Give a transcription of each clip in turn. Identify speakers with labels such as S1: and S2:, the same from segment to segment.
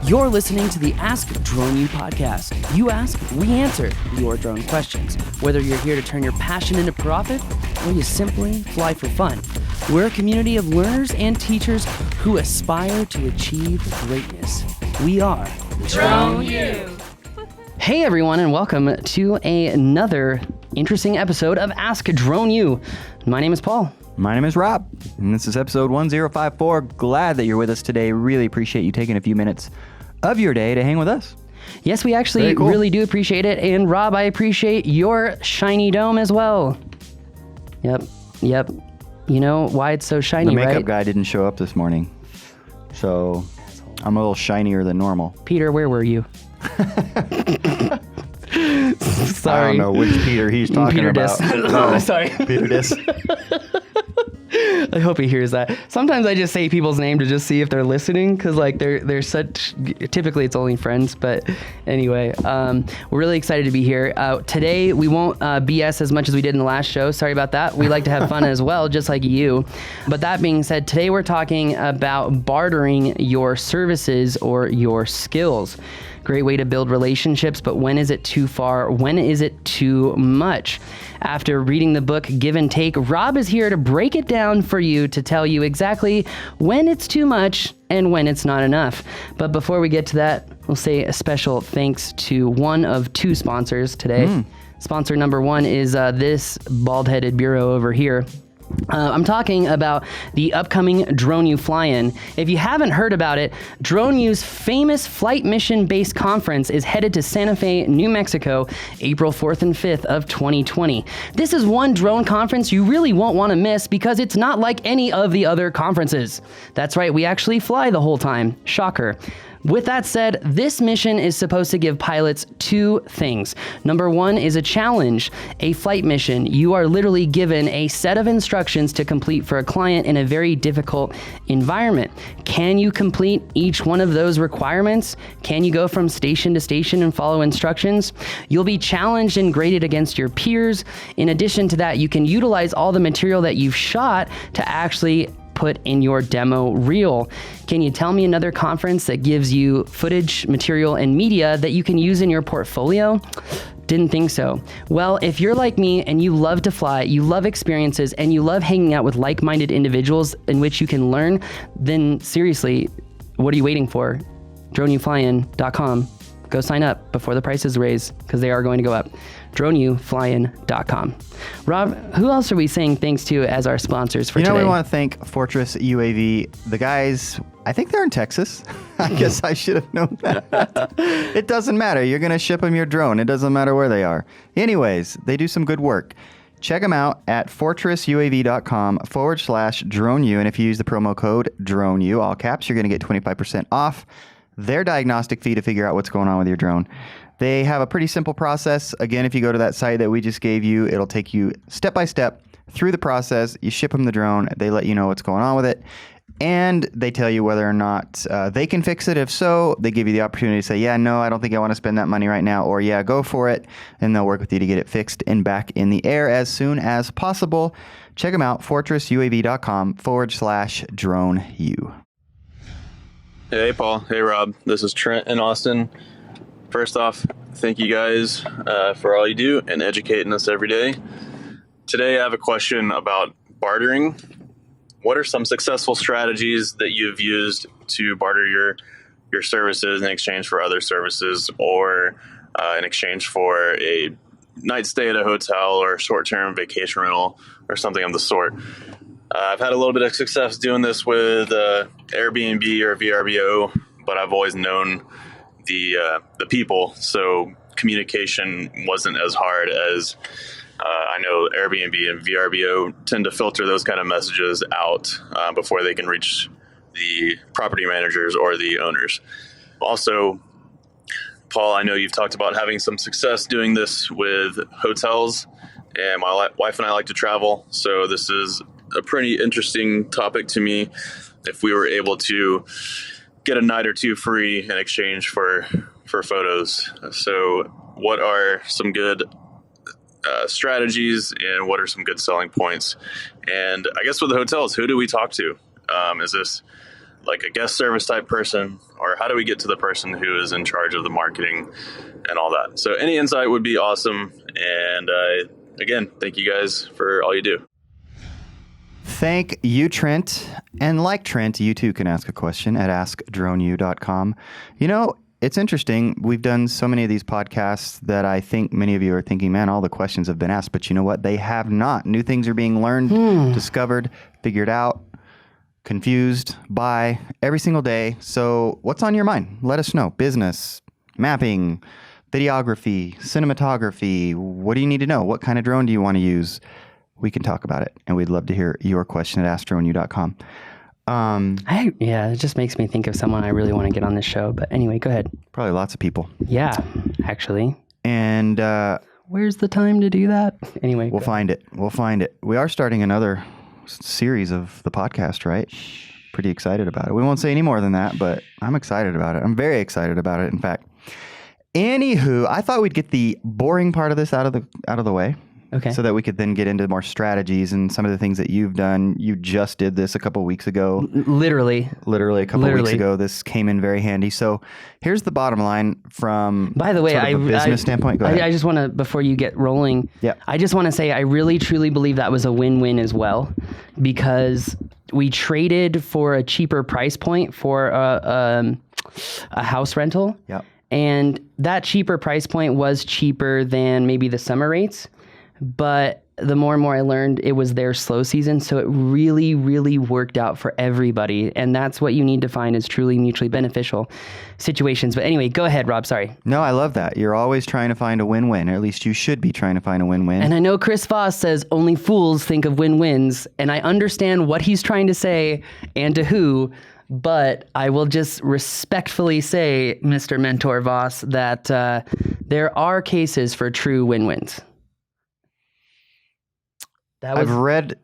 S1: You're listening to the Ask Drone U podcast. You ask, we answer your drone questions. Whether you're here to turn your passion into profit or you simply fly for fun, we're a community of learners and teachers who aspire to achieve greatness. We are
S2: Drone U.
S1: Hey everyone, and welcome to another interesting episode of Ask Drone U. My name is Paul.
S3: My name is Rob, and this is episode 1054. Glad that you're with us today. Really appreciate you taking a few minutes of your day to hang with us.
S1: Yes, we actually really do appreciate it. And Rob, I appreciate your shiny dome as well. Yep. You know why it's so shiny,
S3: right? The makeup
S1: right?
S3: guy didn't show up this morning, so I'm a little shinier tthan normal.
S1: Peter, where were you? Sorry.
S3: I don't know which Peter he's talking
S1: Peter
S3: about.
S1: Oh, sorry.
S3: Peter Dis.
S1: I hope he hears that. Sometimes I just say people's name to just see if they're listening, because like they're such. Typically, it's only friends, but anyway, we're really excited to be here. Today we won't BS as much as we did in the last show. Sorry about that. We like to have fun as well, just like you. But that being said, today we're talking about bartering your services or your skills. Great way to build relationships, but when is it too far? When is it too much? After reading the book Give and Take, Rob is here to break it down for you, to tell you exactly when it's too much and when it's not enough. But before we get to that, we'll say a special thanks to one of two sponsors today. Sponsor number one is this bald-headed bureau over here. I'm talking about the upcoming Drone U Fly-In. If you haven't heard about it, Drone U's famous flight mission-based conference is headed to Santa Fe, New Mexico, April 4th and 5th of 2020. This is one drone conference you really won't want to miss because it's not like any of the other conferences. That's right, we actually fly the whole time. Shocker. With that said, this mission is supposed to give pilots two things. Number one is a challenge, a flight mission. You are literally given a set of instructions to complete for a client in a very difficult environment. Can you complete each one of those requirements? Can you go from station to station and follow instructions? You'll be challenged and graded against your peers. In addition to that, you can utilize all the material that you've shot to actually put in your demo reel. Can you tell me another conference that gives you footage, material, and media that you can use in your portfolio? Didn't think so. Well, if you're like me and you love to fly, you love experiences, and you love hanging out with like-minded individuals in which you can learn, then seriously, what are you waiting for? DroneUFlyIn.com. Go sign up before the prices raise, because they are going to go up. DroneUFlyIn.com. Rob, who else are we saying thanks to as our sponsors for today?
S3: We want to thank Fortress UAV. The guys, I think they're in Texas. I guess I should have known that. It doesn't matter. You're going to ship them your drone. It doesn't matter where they are. Anyways, they do some good work. Check them out at fortressuav.com/DroneU. And if you use the promo code DroneU, all caps, you're going to get 25% off their diagnostic fee to figure out what's going on with your drone. They have a pretty simple process. Again, if you go to that site that we just gave you, it'll take you step by step through the process. You ship them the drone. They let you know what's going on with it. And they tell you whether or not they can fix it. If so, they give you the opportunity to say, yeah, no, I don't think I want to spend that money right now. Or yeah, go for it. And they'll work with you to get it fixed and back in the air as soon as possible. Check them out, fortressuav.com/DroneU.
S2: Hey, Paul. Hey, Rob. This is Trent in Austin. First off, thank you guys for all you do and educating us every day. Today, I have a question about bartering. What are some successful strategies that you've used to barter your services in exchange for other services, or in exchange for a night stay at a hotel or short-term vacation rental or something of the sort? I've had a little bit of success doing this with AirBnB or VRBO, but I've always known the people, so communication wasn't as hard as I know Airbnb and VRBO tend to filter those kind of messages out before they can reach the property managers or the owners. Also, Paul, I know you've talked about having some success doing this with hotels, and my wife and I like to travel, so this is a pretty interesting topic to me. If we were able to get a night or two free in exchange for photos. So what are some good strategies, and what are some good selling points? And I guess with the hotels, who do we talk to? Is this like a guest service type person, or how do we get to the person who is in charge of the marketing and all that? So any insight would be awesome. And again, thank you guys for all you do.
S3: Thank you, Trent. And like Trent, you too can ask a question at askdroneyou.com. You know, it's interesting. We've done so many of these podcasts that I think many of you are thinking, man, all the questions have been asked. But you know what? They have not. New things are being learned, discovered, figured out, confused by every single day. So what's on your mind? Let us know. Business, mapping, videography, cinematography. What do you need to know? What kind of drone do you want to use? We can talk about it. And we'd love to hear your question at askdroneyou.com.
S1: It just makes me think of someone I really want to get on this show. But anyway, go ahead.
S3: Probably lots of people.
S1: Yeah, actually.
S3: And
S1: where's the time to do that? Anyway,
S3: we'll find it. We'll find it. We are starting another series of the podcast, right? Pretty excited about it. We won't say any more than that, but I'm excited about it. I'm very excited about it, in fact. Anywho, I thought we'd get the boring part of this out of the way.
S1: Okay.
S3: So that we could then get into more strategies and some of the things that you've done. You just did this a couple of weeks ago.
S1: Literally
S3: a couple of weeks ago. This came in very handy. So here's the bottom line from,
S1: by the way,
S3: sort of a business standpoint. Go ahead.
S1: I just want to, before you get rolling, I just want to say I really truly believe that was a win-win as well, because we traded for a cheaper price point for a house rental.
S3: Yep.
S1: And that cheaper price point was cheaper than maybe the summer rates. But the more and more I learned, it was their slow season. So it really, really worked out for everybody. And that's what you need to find is truly mutually beneficial situations. But anyway, go ahead, Rob. Sorry.
S3: No, I love that. You're always trying to find a win-win, or at least you should be trying to find a win-win.
S1: And I know Chris Voss says only fools think of win-wins. And I understand what he's trying to say and to who. But I will just respectfully say, Mr. Mentor Voss, that there are cases for true win-wins.
S3: I've read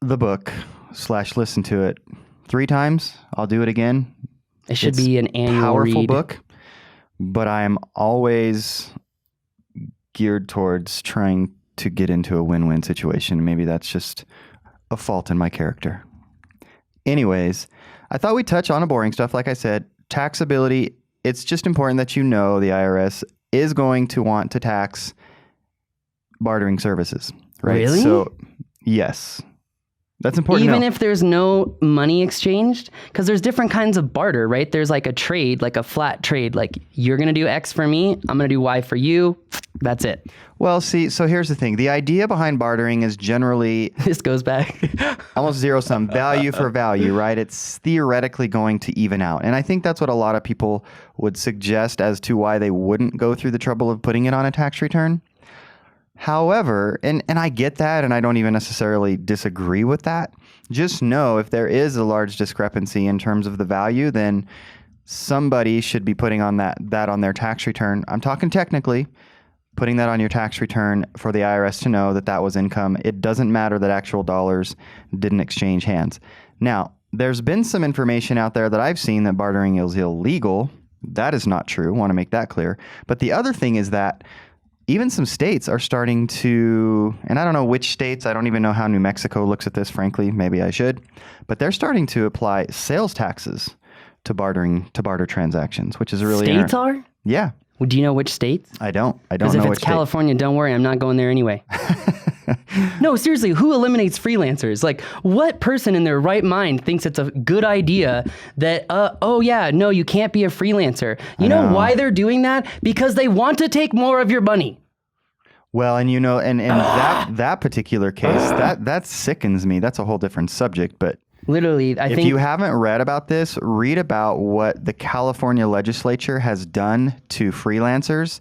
S3: the book / listened to it 3 times. I'll do it again.
S1: It should be an annual
S3: powerful
S1: read.
S3: Book, but I am always geared towards trying to get into a win-win situation. Maybe that's just a fault in my character. Anyways, I thought we'd touch on the boring stuff. Like I said, taxability. It's just important that you know the IRS is going to want to tax bartering services, right?
S1: Really?
S3: So, yes. That's important.
S1: Even if there's no money exchanged, because there's different kinds of barter, right? There's like a trade, like a flat trade. Like you're going to do X for me. I'm going to do Y for you. That's it.
S3: Well, see, so here's the thing. The idea behind bartering is generally...
S1: This goes back.
S3: almost zero-sum value for value, right? It's theoretically going to even out. And I think that's what a lot of people would suggest as to why they wouldn't go through the trouble of putting it on a tax return. However, and I get that, and I don't even necessarily disagree with that. Just know if there is a large discrepancy in terms of the value, then somebody should be putting on that on their tax return. I'm talking technically, putting that on your tax return for the IRS to know that that was income. It doesn't matter that actual dollars didn't exchange hands. Now, there's been some information out there that I've seen that bartering is illegal. That is not true. I want to make that clear. But the other thing is that even some states are starting to, and I don't know which states, I don't even know how New Mexico looks at this, frankly, maybe I should, but they're starting to apply sales taxes to barter transactions, which is really...
S1: States are?
S3: Yeah.
S1: Well, do you know which states?
S3: I don't know
S1: Because if it's California, don't worry, I'm not going there anyway. No, seriously, who eliminates freelancers? Like, what person in their right mind thinks it's a good idea that, no, you can't be a freelancer? You know why they're doing that? Because they want to take more of your money.
S3: Well, and that particular case, that sickens me. That's a whole different subject, but
S1: literally, I think...
S3: If you haven't read about this, read about what the California legislature has done to freelancers.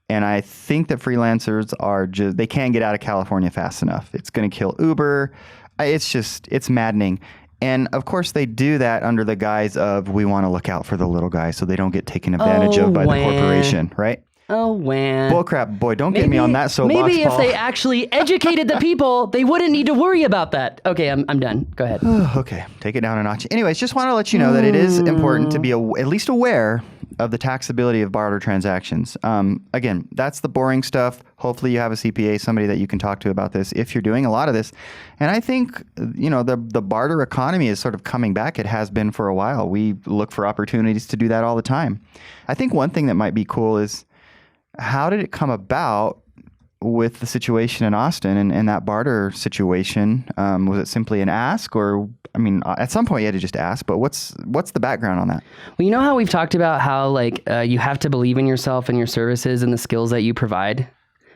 S3: And I think that freelancers they can't get out of California fast enough. It's going to kill Uber. It's maddening. And of course they do that under the guise of, we want to look out for the little guy so they don't get taken advantage of by the corporation, right?
S1: Oh, man.
S3: Bullcrap, boy, don't get me on that soapbox,
S1: Maybe
S3: Paul.
S1: if they actually educated the people, they wouldn't need to worry about that. Okay, I'm done. Go ahead.
S3: Okay, take it down a notch. Anyways, just want to let you know that it is important to be at least aware of the taxability of barter transactions. Again, that's the boring stuff. Hopefully you have a CPA, somebody that you can talk to about this if you're doing a lot of this. And I think, the barter economy is sort of coming back. It has been for a while. We look for opportunities to do that all the time. I think one thing that might be cool is, how did it come about with the situation in Austin and that barter situation? Was it simply an ask, or, at some point you had to just ask, but what's the background on that?
S1: Well, you know how we've talked about how you have to believe in yourself and your services and the skills that you provide?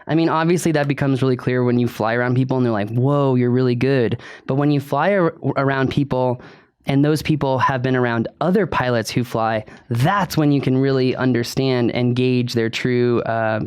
S1: Obviously that becomes really clear when you fly around people and they're like, whoa, you're really good. But when you fly around people and those people have been around other pilots who fly, that's when you can really understand and gauge their true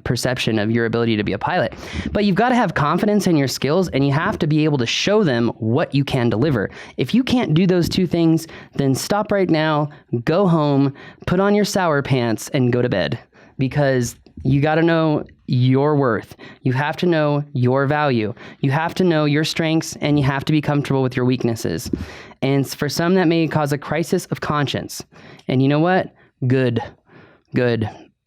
S1: perception of your ability to be a pilot. But you've got to have confidence in your skills, and you have to be able to show them what you can deliver. If you can't do those two things, then stop right now, go home, put on your sour pants, and go to bed. Because you got to know your worth. You have to know your value. You have to know your strengths, and you have to be comfortable with your weaknesses. And for some, that may cause a crisis of conscience. And you know what? Good.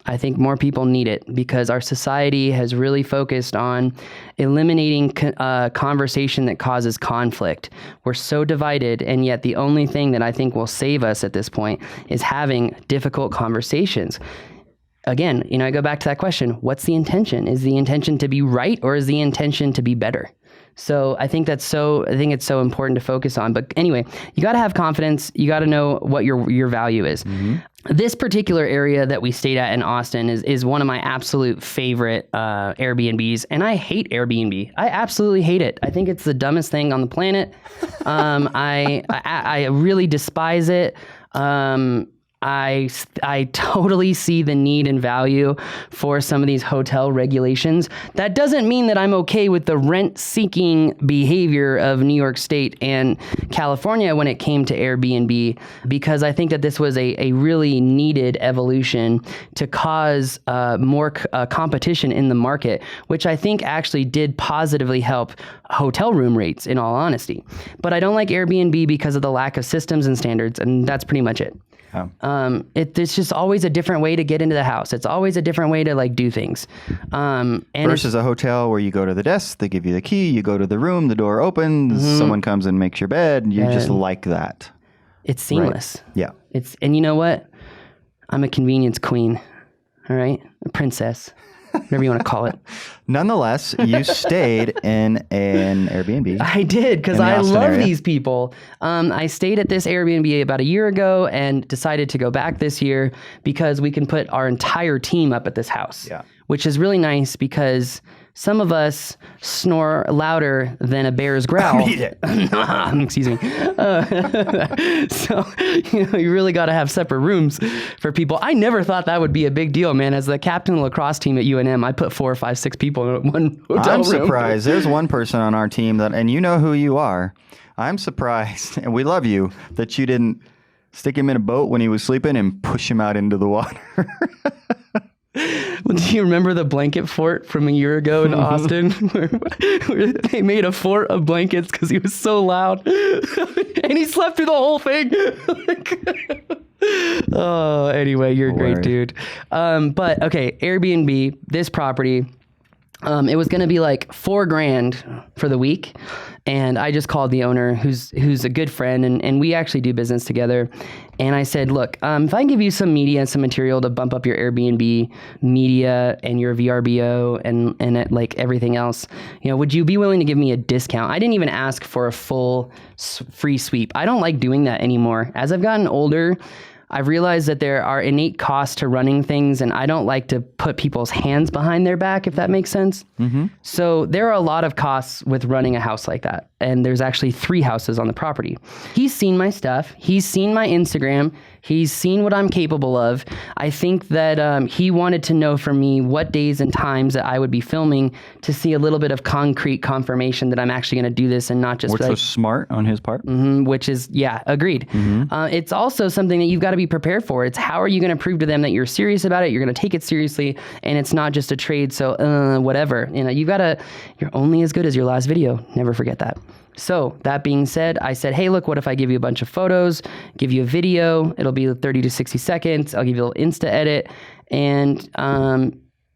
S1: I think more people need it, because our society has really focused on eliminating conversation that causes conflict. We're so divided, and yet the only thing that I think will save us at this point is having difficult conversations. Again, I go back to that question. What's the intention? Is the intention to be right, or is the intention to be better? So I think it's so important to focus on. But anyway, you got to have confidence. You got to know what your value is. Mm-hmm. This particular area that we stayed at in Austin is one of my absolute favorite Airbnbs, and I hate Airbnb. I absolutely hate it. I think it's the dumbest thing on the planet. I really despise it. I totally see the need and value for some of these hotel regulations. That doesn't mean that I'm okay with the rent-seeking behavior of New York State and California when it came to Airbnb, because I think that this was a really needed evolution to cause more competition in the market, which I think actually did positively help hotel room rates, in all honesty. But I don't like Airbnb because of the lack of systems and standards, and that's pretty much it. Oh. It's just always a different way to get into the house. It's always a different way to do things. And
S3: versus a hotel where you go to the desk, they give you the key, you go to the room, the door opens, someone comes and makes your bed. You just like that.
S1: It's seamless.
S3: Right. Yeah.
S1: And you know what? I'm a convenience queen. All right. A princess. Whatever you want to call it.
S3: Nonetheless, you stayed in an Airbnb.
S1: I did, because I love these people. I stayed at this Airbnb about a year ago and decided to go back this year because we can put our entire team up at this house, which is really nice because some of us snore louder than a bear's growl. Excuse me. So, you really got to have separate rooms for people. I never thought that would be a big deal, man. As the captain of the lacrosse team at UNM, I put 4, 5, 6 people in one hotel room. I'm
S3: surprised. There's one person on our team and you know who you are. I'm surprised, and we love you, that you didn't stick him in a boat when he was sleeping and push him out into the water.
S1: Well, do you remember the blanket fort from a year ago in Austin where they made a fort of blankets because he was so loud and he slept through the whole thing? Oh, anyway, you're a great dude. But okay, Airbnb, this property, it was going to be like $4,000 for the week. And I just called the owner who's a good friend and we actually do business together. And I said, look, if I can give you some media and some material to bump up your Airbnb media and your VRBO and everything else, would you be willing to give me a discount? I didn't even ask for a full free sweep. I don't like doing that anymore. As I've gotten older, I've realized that there are innate costs to running things, and I don't like to put people's hands behind their back, if that makes sense. Mm-hmm. So there are a lot of costs with running a house like that, and there's actually 3 houses on the property. He's seen my stuff. He's seen my Instagram. He's seen what I'm capable of. I think that he wanted to know from me what days and times that I would be filming to see a little bit of concrete confirmation that I'm actually going to do this and not just...
S3: Which was smart on his part.
S1: Mm-hmm, which is, agreed. Mm-hmm. It's also something that you've got to be prepared for. It's how are you going to prove to them that you're serious about it, you're going to take it seriously, and it's not just a trade, so whatever. You're only as good as your last video. Never forget that. So that being said, I said, hey, look, what if I give you a bunch of photos, give you a video, it'll be 30 to 60 seconds. I'll give you a little Insta edit and,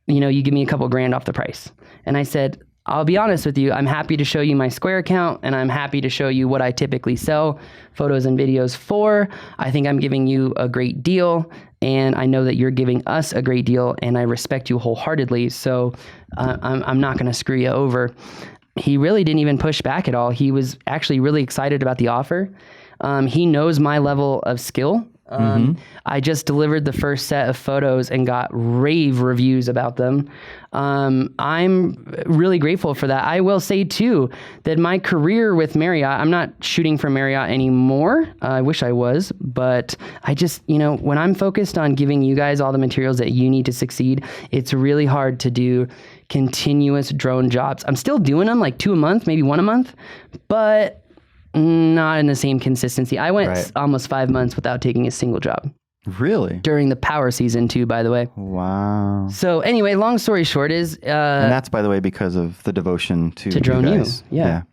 S1: you give me a couple grand off the price. And I said, I'll be honest with you, I'm happy to show you my Square account and I'm happy to show you what I typically sell photos and videos for. I think I'm giving you a great deal and I know that you're giving us a great deal and I respect you wholeheartedly. So I'm not going to screw you over. He really didn't even push back at all. He was actually really excited about the offer. He knows my level of skill. I just delivered the first set of photos and got rave reviews about them. I'm really grateful for that. I will say too, that my career with Marriott, I'm not shooting for Marriott anymore. I wish I was, but I just, when I'm focused on giving you guys all the materials that you need to succeed, it's really hard to do continuous drone jobs. I'm still doing them like 2 a month, maybe 1 a month, but not in the same consistency. I went almost 5 months without taking a single job.
S3: Really?
S1: During the power season too, by the way.
S3: Wow.
S1: So anyway, long story short is...
S3: and that's, by the way, because of the devotion to
S1: Drone
S3: you
S1: U.
S3: guys.
S1: Yeah.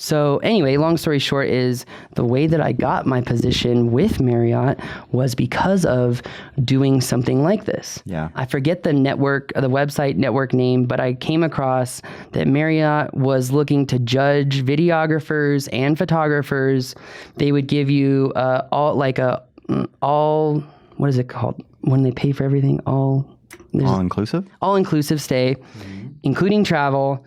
S1: So anyway, long story short is the way that I got my position with Marriott was because of doing something like this.
S3: Yeah.
S1: I forget the website network name, but I came across that Marriott was looking to judge videographers and photographers. They would give you what is it called when they pay for everything? All
S3: inclusive?
S1: All inclusive stay, including travel.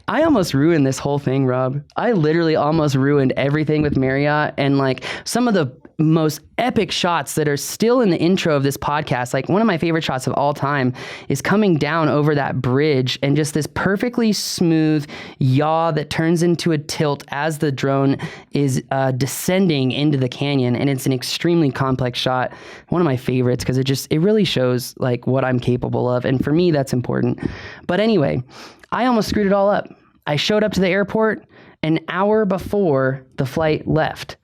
S1: I almost ruined this whole thing, Rob. I literally almost ruined everything with Marriott and some of the most epic shots that are still in the intro of this podcast. Like one of my favorite shots of all time is coming down over that bridge and just this perfectly smooth yaw that turns into a tilt as the drone is descending into the canyon. And it's an extremely complex shot. One of my favorites because it really shows what I'm capable of. And for me, that's important. But anyway, I almost screwed it all up. I showed up to the airport an hour before the flight left.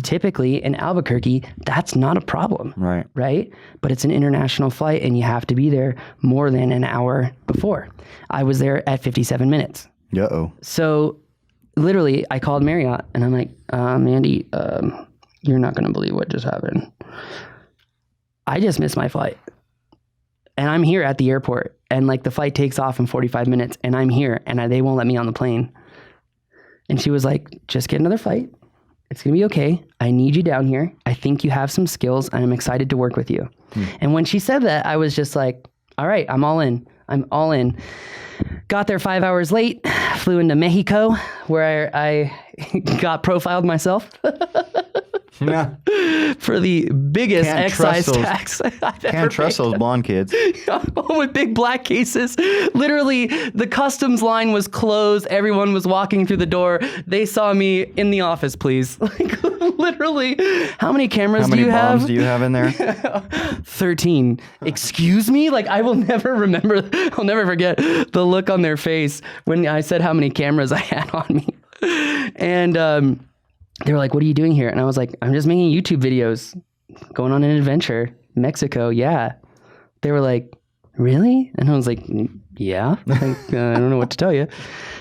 S1: Typically in Albuquerque, that's not a problem. Right? But it's an international flight and you have to be there more than an hour before. I was there at 57 minutes.
S3: Uh-oh.
S1: So literally I called Marriott and I'm like, Mandy, you're not going to believe what just happened. I just missed my flight. And I'm here at the airport and the flight takes off in 45 minutes and I'm here and they won't let me on the plane. And she was like, just get another flight. It's going to be okay. I need you down here. I think you have some skills and I'm excited to work with you. And when she said that, I was just like, all right, I'm all in. I'm all in. Got there 5 hours late, flew into Mexico where I got profiled myself.
S3: Yeah.
S1: For the biggest excise tax I've ever
S3: Can't trust those blonde kids.
S1: With big black cases. Literally, the customs line was closed. Everyone was walking through the door. They saw me in the office, please. Literally, how many cameras do you have?
S3: How many bombs do you have in there?
S1: 13. Excuse me? I will never remember. I'll never forget the look on their face when I said how many cameras I had on me. And, they were like, what are you doing here? And I was like, I'm just making YouTube videos, going on an adventure. Mexico, yeah. They were like, really? And I was like, yeah. I don't know what to tell you.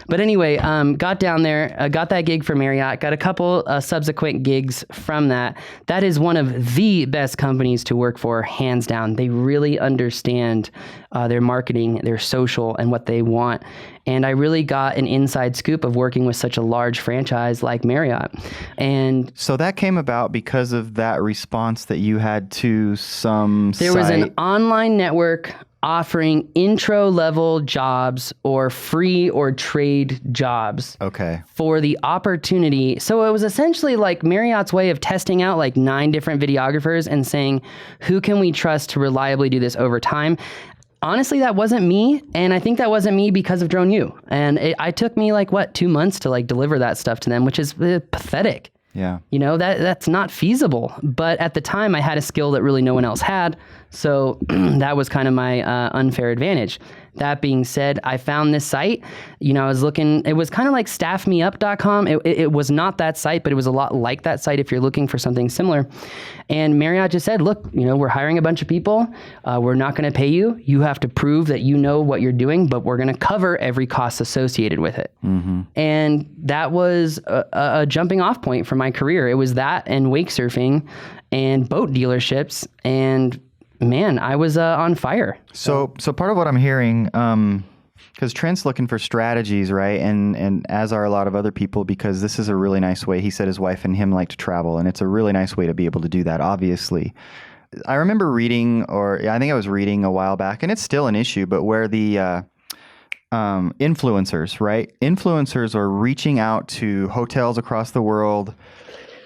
S1: But anyway, got down there, got that gig for Marriott, got a couple subsequent gigs from that. That is one of the best companies to work for, hands down. They really understand their marketing, their social, and what they want. And I really got an inside scoop of working with such a large franchise like Marriott. And
S3: so that came about because of that response that you had to some
S1: There was an online network offering intro-level jobs or free or trade jobs.
S3: Okay.
S1: For the opportunity. So it was essentially like Marriott's way of testing out 9 different videographers and saying, who can we trust to reliably do this over time? Honestly, that wasn't me. And I think that wasn't me because of Drone U. And it took me 2 months to deliver that stuff to them, which is pathetic.
S3: Yeah.
S1: That's not feasible. But at the time, I had a skill that really no one else had. So that was kind of my unfair advantage. That being said, I found this site. I was looking, it was kind of like staffmeup.com. It was not that site, but it was a lot like that site if you're looking for something similar. And Marriott just said, look, we're hiring a bunch of people. We're not going to pay you. You have to prove that you know what you're doing, but we're going to cover every cost associated with it. Mm-hmm. And that was a jumping off point for my career. It was that and wake surfing and boat dealerships, and man, I was on fire.
S3: So part of what I'm hearing, because Trent's looking for strategies, right? And as are a lot of other people, because this is a really nice way. He said his wife and him like to travel, and it's a really nice way to be able to do that, obviously. I remember reading, I think I was reading a while back, and it's still an issue, but where the influencers, right? Influencers are reaching out to hotels across the world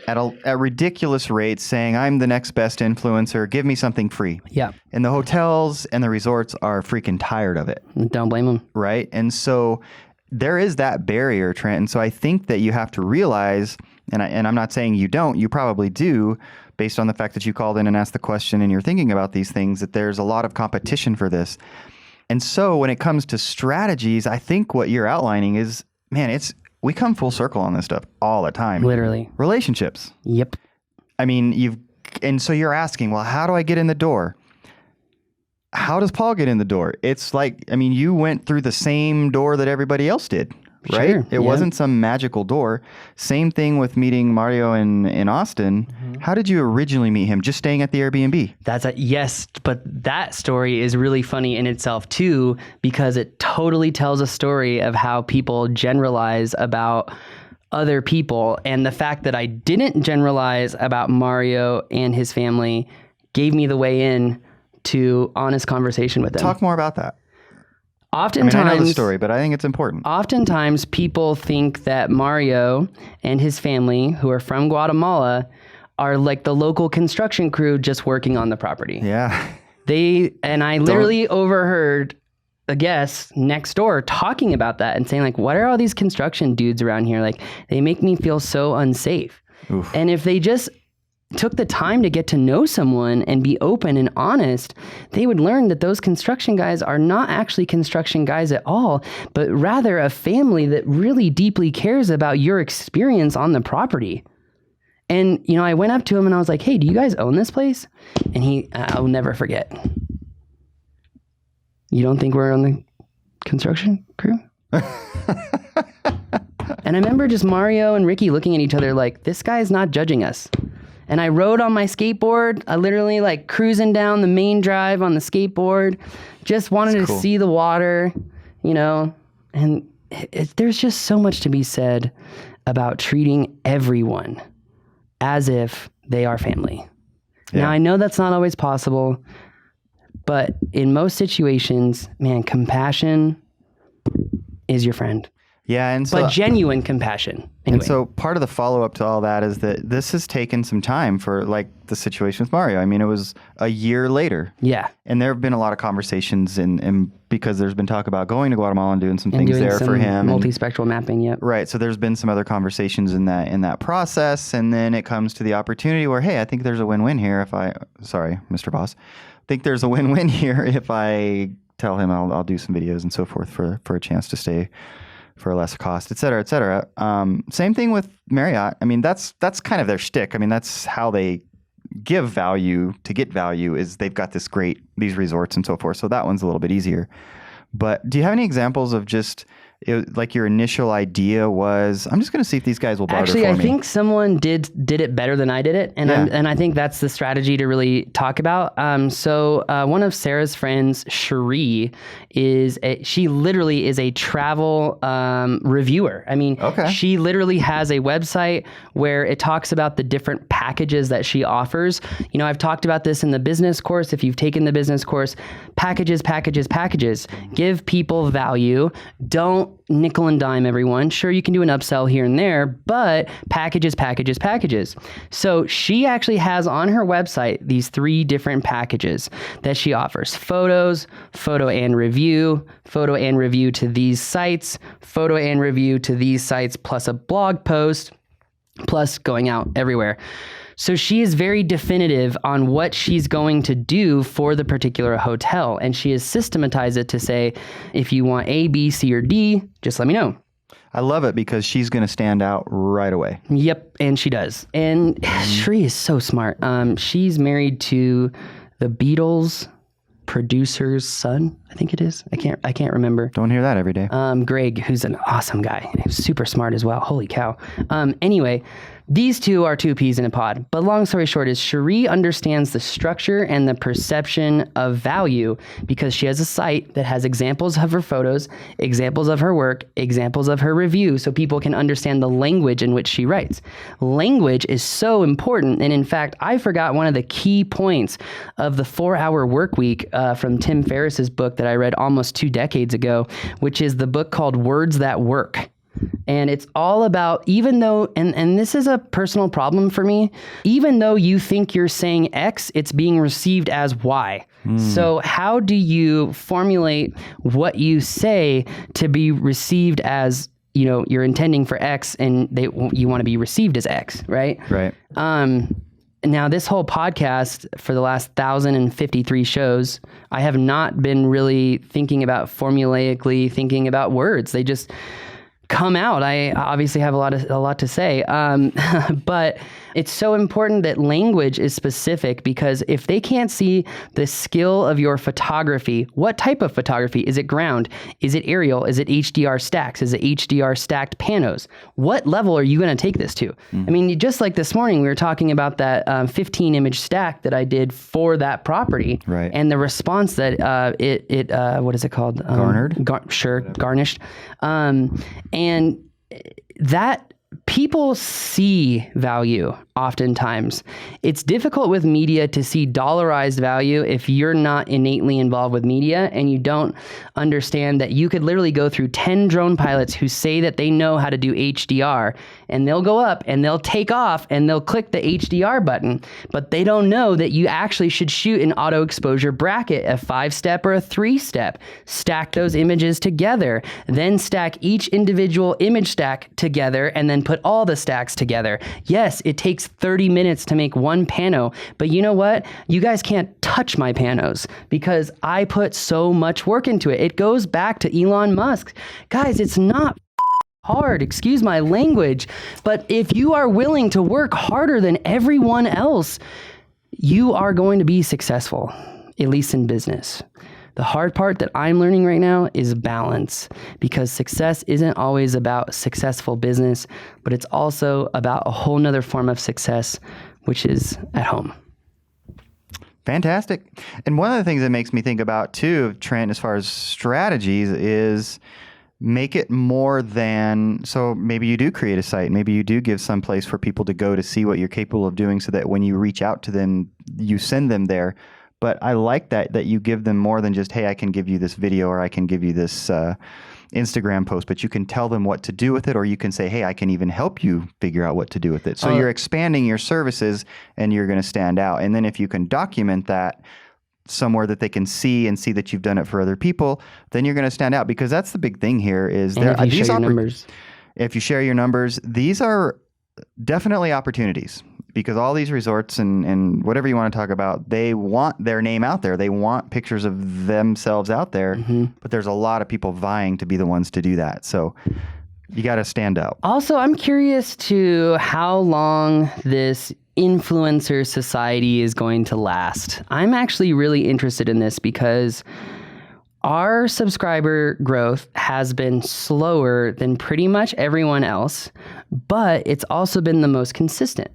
S3: at ridiculous rates, saying, I'm the next best influencer, give me something free.
S1: Yeah.
S3: And the hotels and the resorts are freaking tired of it.
S1: Don't blame them.
S3: Right? And so there is that barrier, Trent. And so I think that you have to realize, and I'm not saying you don't, you probably do, based on the fact that you called in and asked the question and you're thinking about these things, that there's a lot of competition for this. And so when it comes to strategies, I think what you're outlining is, man, we come full circle on this stuff all the time.
S1: Literally.
S3: Relationships.
S1: Yep.
S3: I mean, and so you're asking, well, how do I get in the door? How does Paul get in the door? It's like, I mean, you went through the same door that everybody else did, right?
S1: Sure,
S3: It wasn't some magical door. Same thing with meeting Mario in Austin. Mm-hmm. How did you originally meet him? Just staying at the Airbnb?
S1: Yes, but that story is really funny in itself too, because it totally tells a story of how people generalize about other people. And the fact that I didn't generalize about Mario and his family gave me the way in to honest conversation with them.
S3: Talk more about that.
S1: Oftentimes,
S3: I know the story, but I think it's important.
S1: Oftentimes, people think that Mario and his family, who are from Guatemala, are like the local construction crew just working on the property.
S3: Yeah.
S1: I literally overheard a guest next door talking about that and saying, like, what are all these construction dudes around here? Like, they make me feel so unsafe. Oof. And if they just took the time to get to know someone and be open and honest, they would learn that those construction guys are not actually construction guys at all, but rather a family that really deeply cares about your experience on the property. And, I went up to him and I was like, hey, do you guys own this place? And I'll never forget. You don't think we're on the construction crew? And I remember just Mario and Ricky looking at each other like, this guy's not judging us. And I rode on my skateboard. I literally like cruising down the main drive on the skateboard. Just wanted to see the water, and there's just so much to be said about treating everyone as if they are family. Yeah. Now, I know that's not always possible, but in most situations, man, compassion is your friend.
S3: Yeah,
S1: but genuine compassion. Anyway.
S3: And so part of the follow-up to all that is that this has taken some time for like the situation with Mario. I mean, it was a year later.
S1: Yeah.
S3: And there have been a lot of conversations and because there's been talk about going to Guatemala and doing some things there for him.
S1: Multispectral mapping, yep.
S3: Right. So there's been some other conversations in that process. And then it comes to the opportunity where, hey, I think there's a win-win here sorry, Mr. Boss. I think there's a win-win here if I tell him I'll do some videos and so forth for a chance to stay for a less cost, et cetera, et cetera. Same thing with Marriott. I mean, that's kind of their shtick. I mean, that's how they give value to get value is they've got these resorts and so forth. So that one's a little bit easier. But do you have any examples of just like your initial idea was, I'm just going to see if these guys will barter
S1: Actually,
S3: for me?
S1: I think someone did it better than I did it. And I think that's the strategy to really talk about. So one of Sarah's friends, Cherie, she literally is a travel reviewer. I mean, She literally has a website where it talks about the different packages that she offers. I've talked about this in the business course. If you've taken the business course, packages. Give people value. Don't nickel and dime everyone. Sure, you can do an upsell here and there, but packages. So she actually has on her website these 3 different packages that she offers. Photos, photo and review to these sites, photo and review to these sites, plus a blog post, plus going out everywhere. So she is very definitive on what she's going to do for the particular hotel. And she has systematized it to say, if you want A, B, C, or D, just let me know.
S3: I love it because she's going to stand out right away.
S1: Yep, and she does. And Sheree is so smart. She's married to the Beatles producer's son, I think it is. I can't remember.
S3: Don't hear that every day.
S1: Greg, who's an awesome guy. He's super smart as well. Holy cow. Anyway, these two are two peas in a pod. But long story short is Sheree understands the structure and the perception of value because she has a site that has examples of her photos, examples of her work, examples of her review, so people can understand the language in which she writes. Language is so important. And in fact, I forgot one of the key points of the 4-Hour Work Week from Tim Ferriss's book that I read almost 2 decades ago, which is the book called Words That Work. And it's all about, even though, and this is a personal problem for me, even though you think you're saying X, it's being received as Y. So how do you formulate what you say to be received as, you're intending for X and you want to be received as X, right?
S3: Right.
S1: Now, this whole podcast for the last 1,053 shows, I have not been really thinking about formulaically thinking about words. They just come out. I obviously have a lot to say, but it's so important that language is specific, because if they can't see the skill of your photography, what type of photography? Is it ground? Is it aerial? Is it HDR stacks? Is it HDR stacked panos? What level are you going to take this to? I mean, just like this morning, we were talking about that 15 image stack that I did for that property,
S3: right? And
S1: the response that what is it called?
S3: Garnered?
S1: Garnished. And that people see value oftentimes. It's difficult with media to see dollarized value if you're not innately involved with media and you don't understand that you could literally go through 10 drone pilots who say that they know how to do HDR, and they'll go up and they'll take off and they'll click the HDR button, but they don't know that you actually should shoot an auto exposure bracket, a 5-step or a 3-step. Stack those images together, then stack each individual image stack together, and then put all the stacks together. Yes, it takes 30 minutes to make one pano, but you know what? You guys can't touch my panos because I put so much work into it. It goes back to Elon Musk. Guys, it's not hard, excuse my language, but if you are willing to work harder than everyone else, you are going to be successful, at least in business. The hard part that I'm learning right now is balance, because success isn't always about successful business, but it's also about a whole nother form of success, which is at home.
S3: Fantastic. And one of the things that makes me think about too, Trent, as far as strategies, is make it more than, so maybe you do create a site, maybe you do give some place for people to go to see what you're capable of doing, so that when you reach out to them, you send them there. But I like that you give them more than just, hey, I can give you this video or I can give you this Instagram post, but you can tell them what to do with it, or you can say, hey, I can even help you figure out what to do with it. So you're expanding your services and you're going to stand out. And then if you can document that somewhere that they can see and see that you've done it for other people, then you're going to stand out, because that's the big thing here is
S1: and if you share your numbers.
S3: If you share your numbers, these are definitely opportunities. Because all these resorts and whatever you want to talk about, they want their name out there. They want pictures of themselves out there. Mm-hmm. But there's a lot of people vying to be the ones to do that. So you got to stand out.
S1: Also, I'm curious to how long this influencer society is going to last. I'm actually really interested in this because our subscriber growth has been slower than pretty much everyone else, but it's also been the most consistent.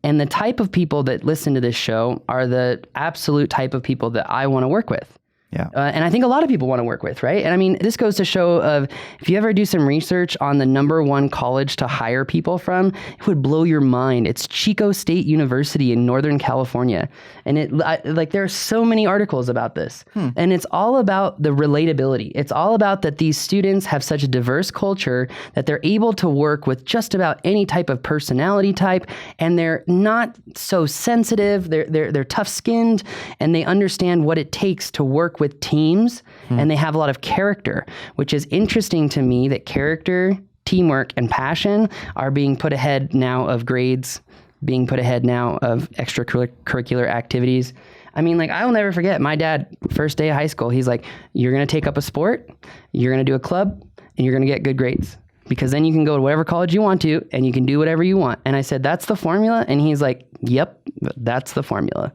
S1: And the type of people that listen to this show are the absolute type of people that I want to work with.
S3: Yeah.
S1: And I think a lot of people want to work with, right? And I mean, this goes to show of, if you ever do some research on the #1 college to hire people from, it would blow your mind. It's Chico State University in Northern California. And there are so many articles about this. And it's all about the relatability. It's all about that these students have such a diverse culture that they're able to work with just about any type of personality type, and they're not so sensitive. They're tough-skinned, and they understand what it takes to work with teams, and they have a lot of character, which is interesting to me, that character, teamwork, and passion are being put ahead now of grades, being put ahead now of extracurricular activities. I mean, like, I'll never forget my dad, first day of high school, he's like, you're going to take up a sport, you're going to do a club, and you're going to get good grades. Because then you can go to whatever college you want to, and you can do whatever you want. And I said, that's the formula? And he's like, yep, that's the formula.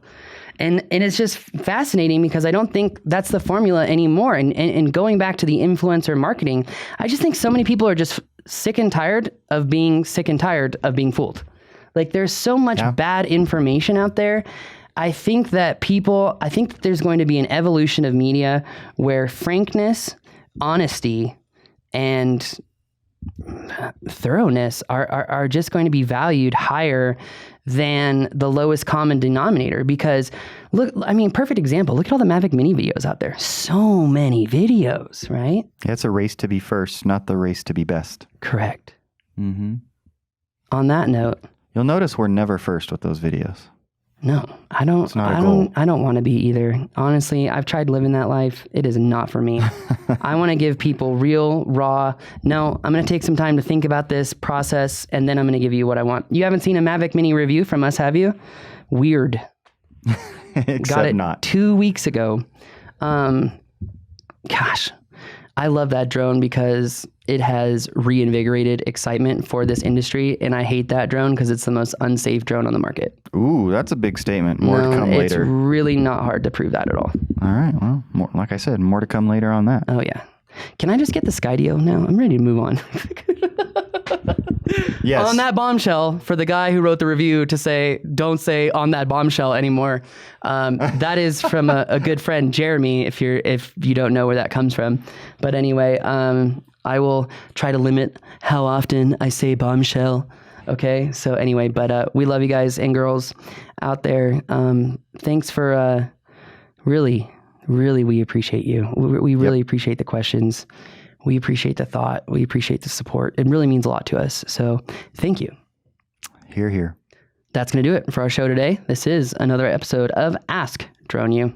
S1: And it's just fascinating because I don't think that's the formula anymore. And going back to the influencer marketing, I just think so many people are just sick and tired of being fooled. Like, there's so much bad information out there. I think that there's going to be an evolution of media where frankness, honesty, and thoroughness are just going to be valued higher than the lowest common denominator. Because look, I mean, perfect example, look at all the Mavic Mini videos out there. So many videos, right?
S3: Yeah, it's a race to be first, not the race to be best.
S1: Correct.
S3: Mm-hmm.
S1: On that note,
S3: you'll notice we're never first with those videos.
S1: No, I don't want to be either. Honestly, I've tried living that life. It is not for me. I want to give people real, raw, no, I'm going to take some time to think about this process, and then I'm going to give you what I want. You haven't seen a Mavic Mini review from us, have you? Weird.
S3: Except
S1: Got it
S3: not.
S1: 2 weeks ago. Gosh, I love that drone because it has reinvigorated excitement for this industry, and I hate that drone because it's the most unsafe drone on the market.
S3: Ooh, that's a big statement. More to come
S1: it's
S3: later.
S1: really not hard to prove that at all.
S3: All right. Well, like I said, more to come later on that.
S1: Oh, yeah. Can I just get the Skydio now? I'm ready to move on.
S3: Yes.
S1: On that bombshell, for the guy who wrote the review to say, don't say on that bombshell anymore. That is from a good friend, Jeremy, if you don't know where that comes from. But anyway, I will try to limit how often I say bombshell. Okay. So anyway, but we love you guys and girls out there. Thanks for really, we appreciate you. We really appreciate the questions. We appreciate the thought. We appreciate the support. It really means a lot to us. So thank you.
S3: Hear, hear.
S1: That's going to do it for our show today. This is another episode of Ask Drone You.